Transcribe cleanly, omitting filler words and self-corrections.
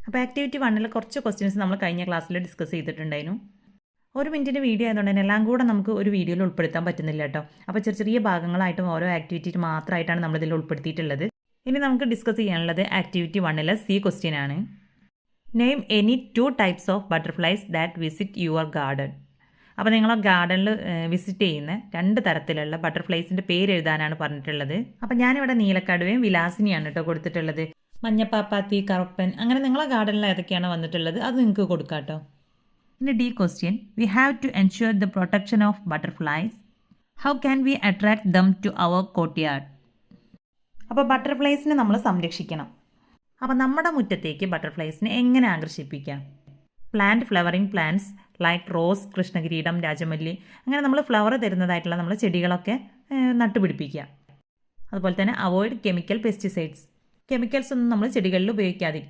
അപ്പോൾ ആക്ടിവിറ്റി 1 കുറച്ച് ക്വസ്റ്റ്യൻസ് നമ്മൾ കഴിഞ്ഞ ക്ലാസ്സിൽ ഡിസ്കസ് ചെയ്തിട്ടുണ്ടായിരുന്നു. ഒരു മിനിറ്റിൻ്റെ വീഡിയോ ആയതുകൊണ്ട് തന്നെ എല്ലാം കൂടെ നമുക്ക് ഒരു വീഡിയോയിൽ ഉൾപ്പെടുത്താൻ പറ്റുന്നില്ല കേട്ടോ. അപ്പോൾ ചെറിയ ഭാഗങ്ങളായിട്ടും ഓരോ ആക്ടിവിറ്റി മാത്രമായിട്ടാണ് നമ്മളിതിൽ ഉൾപ്പെടുത്തിയിട്ടുള്ളത്. ഇനി നമുക്ക് ഡിസ്കസ് ചെയ്യാനുള്ളത് ആക്ടിവിറ്റി 1 സി ക്വസ്റ്റ്യൻ ആണ്. Name any 2 types of butterflies that visit your garden. അപ്പോൾ നിങ്ങളെ ഗാർഡനിൽ വിസിറ്റ് ചെയ്യുന്ന 2 തരത്തിലുള്ള ബട്ടർഫ്ലൈസിൻ്റെ പേര് എഴുതാനാണ് പറഞ്ഞിട്ടുള്ളത്. അപ്പോൾ ഞാനിവിടെ നീലക്കടുവയും വിലാസിനിയാണ് കേട്ടോ കൊടുത്തിട്ടുള്ളത്. മഞ്ഞപ്പാപ്പാത്തി, കറുപ്പൻ, അങ്ങനെ നിങ്ങളെ ഗാർഡനിൽ ഏതൊക്കെയാണ് വന്നിട്ടുള്ളത് അത് നിങ്ങൾക്ക് കൊടുക്കാം കേട്ടോ. ഇനി the question, we have to ensure the protection of butterflies. How can we attract them to our courtyard. അപ്പോൾ ബട്ടർഫ്ലൈസിനെ നമ്മൾ സംരക്ഷിക്കണം. അപ്പോൾ നമ്മുടെ മുറ്റത്തേക്ക് ബട്ടർഫ്ലൈസിനെ എങ്ങനെ ആകർഷിപ്പിക്കാം? Plant flowering plants like rose, കൃഷ്ണകിരീടം, രാജമല്ലി, അങ്ങനെ നമ്മൾ ഫ്ലവർ തരുന്നതായിട്ടുള്ള നമ്മൾ ചെടികളൊക്കെ നട്ടുപിടിപ്പിക്കുക. അതുപോലെ തന്നെ അവോയ്ഡ് കെമിക്കൽ പെസ്റ്റിസൈഡ്സ്. കെമിക്കൽസ് ഒന്നും നമ്മൾ ചെടികളിൽ ഉപയോഗിക്കാതിരിക്കുക.